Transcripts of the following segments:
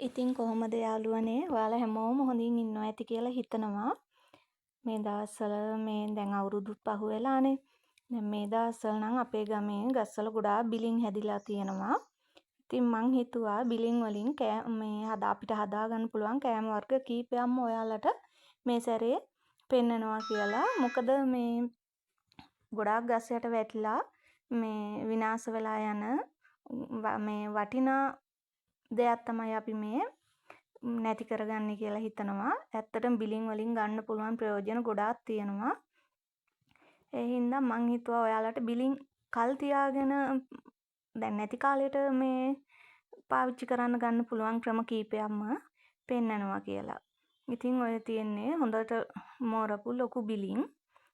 ඉතින් කොහොමද යාළුවනේ ඔයාලා හැමෝම හොඳින් ඉන්නවා ඇති කියලා හිතනවා. මේ දවස්වල මේ දැන් අවුරුදුත් පහු වෙලානේ. දැන් මේ දවස්වල නම් අපේ ගමේ ගස්වල ගොඩාක් බිලින් හැදිලා තියෙනවා. ඉතින් මං හිතුවා බිලින් වලින් අපිට හදාගන්න පුළුවන් කෑම වර්ග කීපයක්ම ඔයාලට මේ සැරේ පෙන්නනවා කියලා. මොකද මේ ගොඩාක් ගස් යට වැටිලා මේ විනාශ වෙලා යන මේ වටිනා දෙයක් තමයි අපි මේ නැති කරගන්නේ කියලා හිතනවා. ඇත්තටම බිලින් වලින් ගන්න පුළුවන් ප්‍රයෝජන ගොඩාක් තියෙනවා. ඒ හින්දා මං හිතුවා ඔයාලට බිලින් කල් තියාගෙන දැන් නැති කාලෙට මේ පාවිච්චි කරන්න ගන්න පුළුවන් ක්‍රම කීපයක්ම පෙන්නනවා කියලා. ඉතින් ඔය තියෙන්නේ හොඳට මෝරපු ලොකු බිලින්.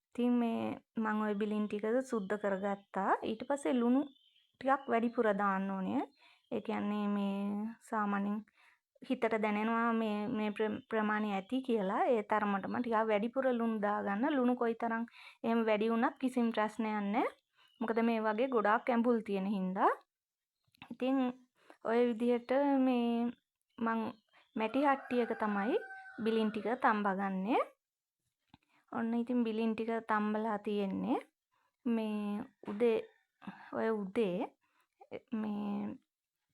ඉතින් මේ මං ওই බිලින් ටික සුද්ධ කරගත්තා. ඊට පස්සේ ලුණු ටිකක් වැඩිපුර දාන්න ඕනේ. ඒ කියන්නේ මේ සාමාන්‍යයෙන් හිතට දැනෙනවා මේ ප්‍රමාණය ඇති කියලා. ඒ තරමටම ටිකක් වැඩිපුර ලුණු දාගන්න. ලුණු කොයිතරම් එහෙම වැඩි වුණත් කිසිම ප්‍රශ්නයක් නැහැ. මොකද මේ වගේ ගොඩාක් ඇඹුල් තියෙන හින්දා. ඉතින් ඔය විදිහට මේ මං මැටි හට්ටියක තමයි බිලින් ටික තම්බගන්නේ. ඔන්න ඉතින් බිලින් ටික තම්බලා තියෙන්නේ. මේ උදේ මේ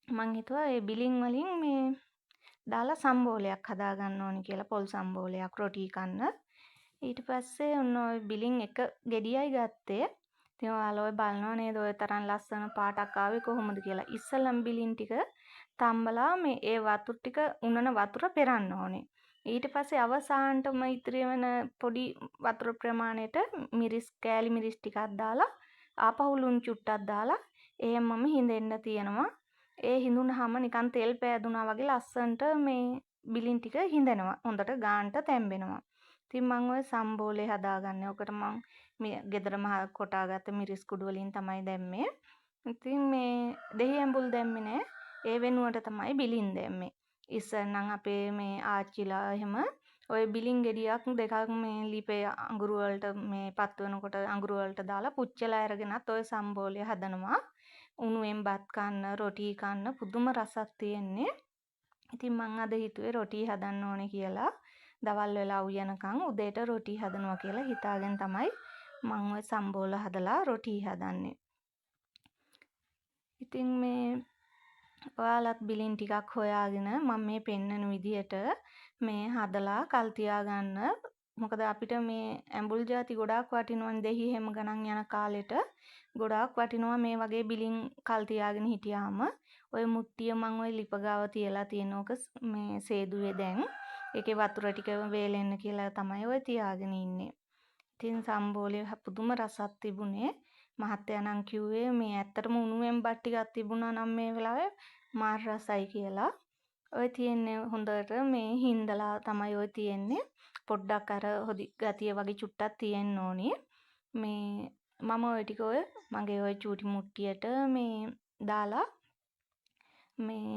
මං හිතුවා ඒ බිලින් වලින් මේ දාලා සම්බෝලයක් හදාගන්න ඕනි කියලා. පොල් සම්බෝලයක් රොටි කන්න. ඊට පස්සේ ඔන්න ඔය බිලින් එක ගෙඩියයි ගත්තේ. ඉතින් ඔයාලා ඔය බලනවා නේද ඔය තරම් ලස්සන පාටක් ආවේ කොහොමද කියලා. ඉස්සෙල්ලම බිලින් ටික තම්බලා මේ ඒ වතුර ටික උනන වතුර පෙරන්න ඕනේ. ඊට පස්සේ අවසානටම ඉතිරි වෙන පොඩි වතුර ප්‍රමාණයට කෑලි මිරිස් ටිකක් දාලා ආපහු ලුණු චුට්ටක් දාලා එහෙමම හිඳෙන්න තියෙනවා. ඒ හිඳුනහම නිකන් තෙල් පෑදුනා වගේ ලස්සනට මේ බිලින් ටික හිඳෙනවා. හොඳට ගානට තැම්බෙනවා. ඉතින් මම ওই සම්බෝලේ හදාගන්නේ. ඔකට මම මේ ගෙදරම කොටාගත්ත මිරිස් කුඩු වලින් තමයි දැම්මේ. ඉතින් මේ දෙහි ඇඹුල් දැම්මේ නෑ. ඒ වෙනුවට තමයි බිලින් දැම්මේ. ඉස්සර නම් අපේ මේ ආච්චිලා එහෙම ඔය බිලින් ගෙඩියක් දෙකක් මේ ලිපේ අඟුරු වලට මේ පත් වෙනකොට අඟුරු වලට දාලා පුච්චලා අරගෙනත් ඔය සම්බෝලය හදනවා. උණුවෙන් බත් කන්න, රොටි කන්න පුදුම රසක් තියෙන්නේ. ඉතින් මං අද හිතුවේ රොටි හදන්න ඕනේ කියලා. දවල් වෙලා උයනකම් උදේට රොටි හදනවා කියලා හිතාගෙන තමයි මං ওই සම්බෝල හදලා රොටි හදන්නේ. ඉතින් මේ ඔයාලත් බිලින් ටිකක් හොයාගෙන මම මේ පෙන්නන විදිහට මේ හදලා කල් තියාගන්න. මොකද අපිට මේ ඇඹුල් ಜಾති ගොඩාක් වටිනවනේ දෙහි හැම ගණන් යන කාලෙට ගොඩාක් වටිනවා මේ වගේ බිලින් කල් තියාගෙන හිටියාම. ඔය මුට්ටිය මං ඔය ලිප ගාව තියලා තියෙනෝක මේ සේදුවේ දැන්. ඒකේ වතුර ටික වේලෙන්න කියලා තමයි ඔය තියාගෙන ඉන්නේ. ඉතින් සම්බෝලේ පුදුම රසක් තිබුණේ. මහත්තයා නම් කිව්වේ මේ ඇත්තටම උණුවෙන් බත් ටිකක් තිබුණා නම් මේ වෙලාවේ මාර රසයි කියලා. ඔය තියෙන්නේ හොඳට මේ හින්දලා තමයි ඔය තියෙන්නේ. පොඩ්ඩක් අර හොදි ගතිය වගේ චුට්ටක් තියෙන්න ඕනි. මේ මම ඔය ටික මගේ ඔය චූටි මුට්ටියට මේ දාලා මේ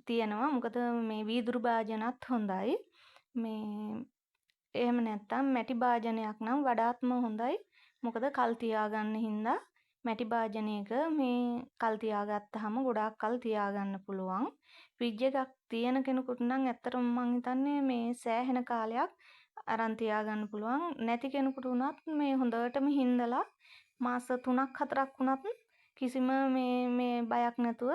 තියනවා. මොකද මේ වීදුරු භාජනත් හොඳයි. මේ එහෙම නැත්තම් මැටි භාජනයක් නම් වඩාත්ම හොඳයි. මොකද කල් තියාගන්න හින්දා මැටි භාජනයක මේ කල් තියාගත්තාම ගොඩාක් කල් තියාගන්න පුළුවන්. ෆ්‍රිජ් එකක් තියෙන කෙනෙකුට නම් ඇත්තටම මං හිතන්නේ මේ සෑහෙන කාලයක් අරන් තියාගන්න පුළුවන්. නැති කෙනෙකුට උනත් මේ හොඳටම හිඳලා මාස 3ක් 4ක් වුණත් කිසිම මේ බයක් නැතුව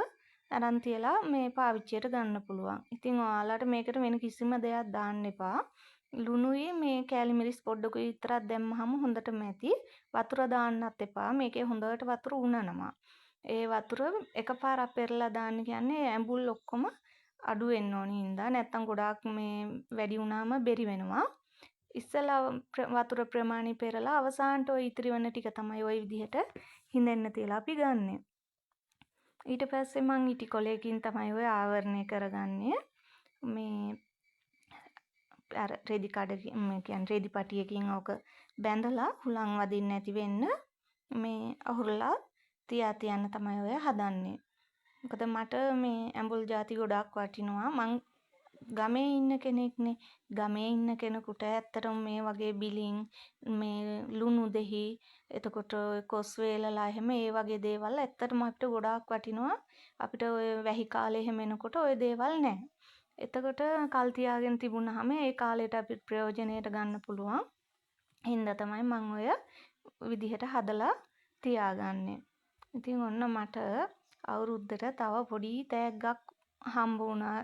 අරන් තියලා මේ පාවිච්චියට ගන්න පුළුවන්. ඉතින් ඔයාලට මේකට වෙන කිසිම දෙයක් දාන්න එපා. ලුණුයි මේ කෑලි මිරිස් පොඩ්ඩකුයි විතරක් දැම්මහම හොඳටම ඇති. වතුර දාන්නත් එපා. මේකේ හොඳට වතුර උනනවා. ඒ වතුර එකපාරක් පෙරලා දාන්න කියන්නේ ඇඹුල් ඔක්කොම අඩු වෙන්න ඕන හින්දා. නැත්තම් ගොඩාක් මේ වැඩි වුණාම බෙරි වෙනවා. ඉස්සලා වතුර ප්‍රමාණය පෙරලා අවසානට ওই ඉතිරි වෙන ටික තමයි ওই විදිහට හිඳෙන්න තියලා අපි ගන්නෙ. ඊට පස්සේ මං ඉටි කොලයකින් තමයි ඔය ආවරණය කරගන්නේ. මේ අර රෙදි කඩකින් මේ කියන්නේ රෙදි පටියකින් ඕක බැඳලා හුලං වදින්න නැති වෙන්න මේ අහුරලා තියන්න තමයි ඔය හදන්නේ. මොකද මට මේ ඇඹුල් ಜಾති ගොඩාක් වටිනවා. මං ගමේ ඉන්න කෙනෙක්නේ. ගමේ ඉන්න කෙනෙකුට ඇත්තටම මේ වගේ බිලින් මේ ලුණු දෙහි එතකොට කොස් වේලලා එහෙම ඒ වගේ දේවල් ඇත්තටම අපිට ගොඩාක් වටිනවා. අපිට ඔය වැහි කාලේ එහෙම එනකොට ඔය දේවල් නැහැ. එතකොට කල් තියාගෙන තිබුණාම ඒ කාලෙට අපිට ප්‍රයෝජනෙට ගන්න පුළුවන්. හින්දා තමයි මම ඔය විදිහට හදලා තියාගන්නේ. ඉතින් ඔන්න මට අවුරුද්දට තව පොඩි තෑග්ගක් හම්බ වුණා.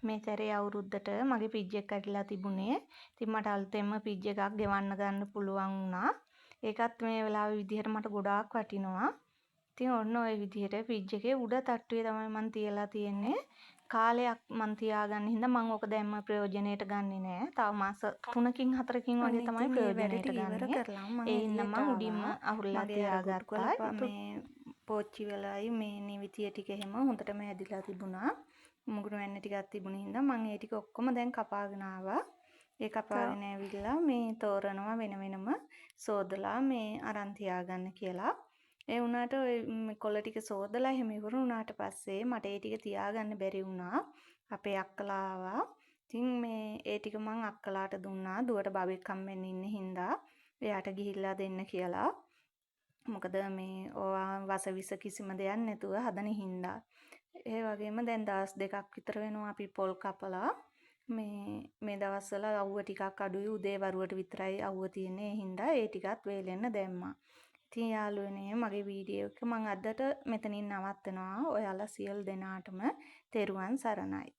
මේ සැරේ අවුරුද්දට මගේ ෆ්‍රිජ් එක කැඩිලා තිබුණේ. ඉතින් මට අලුතෙන්ම ෆ්‍රිජ් එකක් ගෙවන්න ගන්න පුළුවන් වුණා. ඒකත් මේ වෙලාවේ විදිහට මට ගොඩාක් වටිනවා. ඉතින් ඔන්න ඔය විදිහට ෆ්‍රිජ් එකේ උඩ තට්ටුවේ තමයි මම තියලා තියෙන්නේ. කාලයක් මම තියාගන්න හින්දා මම ඕක දැම්ම ප්‍රයෝජනෙට ගන්නෙ නෑ. තව මාස 3කින් 4කින් වගේ තමයි ප්‍රයෝජනෙට ගන්නෙ. ඒ හින්දා මම උඩින්ම අහුල්ලා තියාගත්තා. මේ පෝච්චි වලයි මේ නිවිතිය ටික එහෙම හොඳටම ඇදිලා තිබුණා. මුගුරු වැන්න ටිකක් තිබුණ හින්දා මම ඒ ටික ඔක්කොම දැන් කපාගෙන ආවා. ඒ කපාගෙන ඇවිල්ලා මේ තෝරනවා වෙන වෙනම සෝදලා මේ අරන් තියාගන්න කියලා. ඒ වුණාට ඔය කොළ ටික සෝදලා එහෙම ඉවර වුණාට පස්සේ මට ඒ ටික තියාගන්න බැරි වුණා. අපේ අක්කලා ආවා. ඉතින් මේ ඒ ටික මං අක්කලාට දුන්නා. දුවට බබෙක් හම්බෙන්න ඉන්න හින්දා එයාට ගිහිල්ලා දෙන්න කියලා. මොකද මේ ඕවා වසවිස කිසිම දෙයක් නැතුව හදන හින්දා. ඒ වගේම දැන් දවස් 2ක් විතර වෙනවා අපි පොල් කපලා. මේ දවස්වල අවුව ටිකක් අඩුයි. උදේ වරුවට විතරයි අවුව තියෙන්නේ. ඒ හින්දා ඒ ටිකත් වේලෙන්න දැම්මා. ඉතින් යාළුවනේ මගේ වීඩියෝ එක මම අදට මෙතනින් නවත්තනවා. ඔයාලා සියලු දෙනාටම තෙරුවන් සරණයි.